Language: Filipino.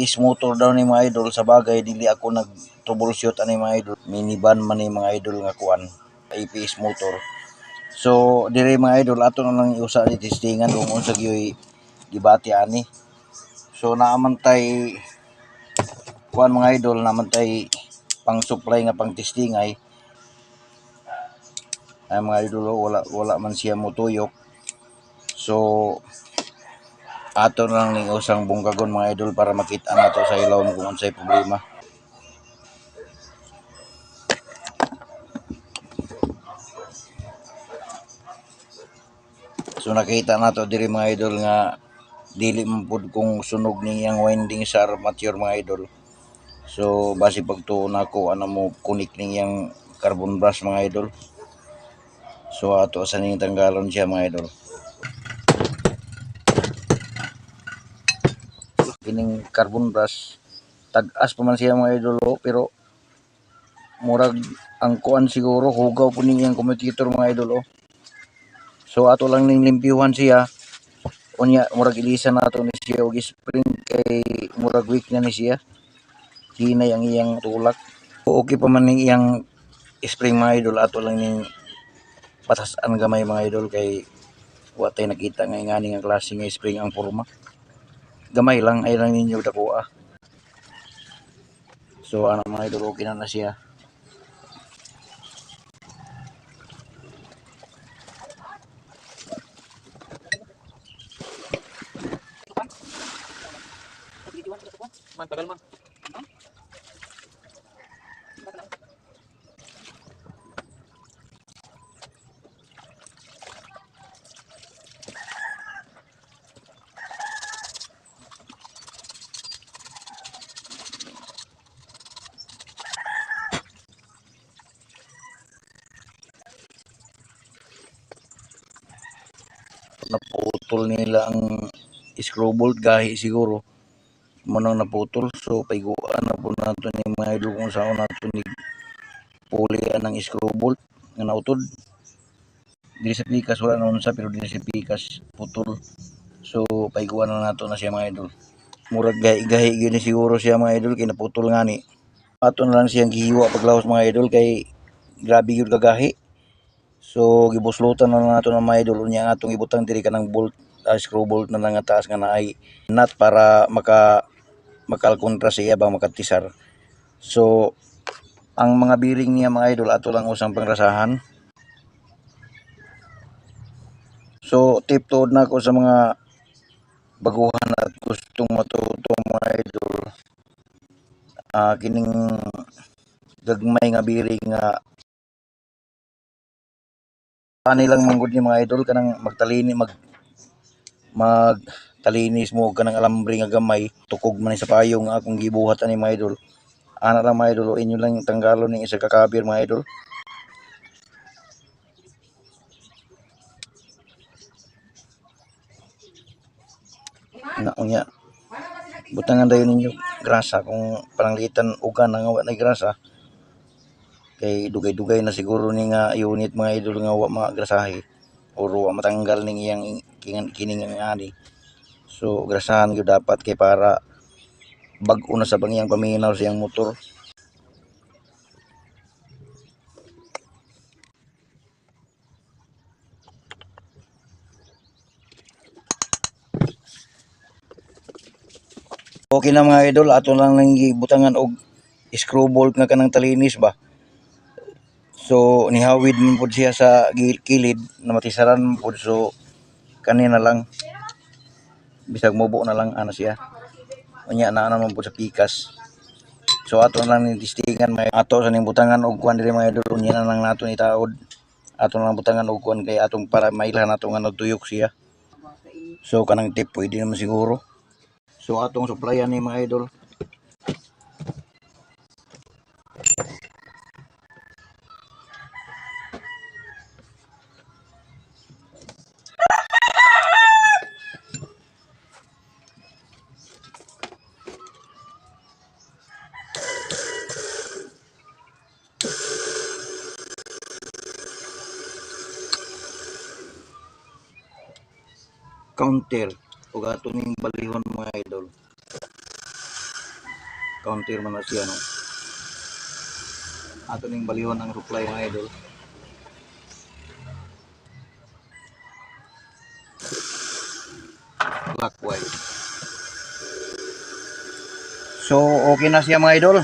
APS motor daw ni mga idol. Sa bagay dili ako nag troubleshoot ani mga idol, minivan man ni mga idol nga kuan APS motor. So dire mga idol ato na lang usa ni testingan kung unsa gyoy gibati ani. So naaman tay kuan mga idol, naman tay pang supply nga pang testingay. Ay mga idol wala man siya motuyok. So ato na lang ning usang bungkagon mga idol para makita nato sa ilawom kung unsay problema. So nakita nato diri mga idol nga dili man pud kung sunog niyang winding sa armature mga idol. So base pagtuon nako ano mo kunik niyang carbon brush mga idol. So ato sa ning tanggalon siya mga idol. Kining carbon brush tag-as pa man siya mga idol pero murag ang kuan siguro hugaw po niyang commutator mga idol So ato lang ning limpyuhan siya. Unya murag ilisan nato ni siya og spring kay murag weak na ni siya. Hinay ang iyang tulak. Okay pa man ning iyang spring mga idol, ato lang ning patas-an gamay mga idol kay wa tay nakita nga ngani nga klase nga spring ang porma. Gamay lang ay lang ninyo dakuha. So ano mga idol, okay na siya. Man, tagal man. Naputol nila ang screw bolt gahi siguro. Manang naputol so paiguan na po nato ni mga idol kung saan nato ni pulian ng screw bolt nga nautod. Dili sa pikas wala naman sa pero dili sa pikas putol. So paiguan na nato na siya mga idol. Murag gahi gyud siguro siya mga idol kay naputol ngani. Ato na lang siyang gihiwa paglawas mga idol kay grabe gyud kagahi. So gibuslutan na nato ng mga idol unya atong ibutang diri kanang bolt, screw bolt na nga taas nga naay nut para makalkontra siya bang makatisar. So ang mga bearing niya mga idol ato lang usang pangrasahan. So tip tuod na ako sa mga baguhan at gustong matuto mga idol. Kining gagmay nga bearing nga nilang manggod ni mga idol kanang magtalinis mo kanang alambre nga gamay tukog man sa payong nga akong gibuhat ani mga idol. Ana lang mga idol, inyo lang tanggalon ning isa ka kabir mga idol. Na unya butangan dayon ninyo grasa kung pananglitan ugan nga wa na grasa kay dugay-dugay na siguro ni nga unit mga idol nga wa magrasahi or wa matanggal ning iyang kining ani. So grasahan gyud dapat kay para bag-o na sa bangiyang paminaw siyang motor. Okay na mga idol, ato lang nang gibutangan og screw bolt nga kanang talinis ba. So nihawid man pud siya sa kilid na matisaran pud so kanina lang bisag mubo na lang ana siya. Unya na naman pud sa pikas. So ato lang ni testingan may ato sa ning butangan og kuan diri mga idol unya na lang nato ni taod. Ato lang butangan og kuan kay atong para mailhan nato nga nagtuyok siya. So kanang tip pwede naman siguro. So atong supplyan ni mga idol. Counter ug ato ning balihon mga idol. counter man na siya, no? Ato ning baliwan ang supply mga idol. Clockwise. So okay na siya mga idol.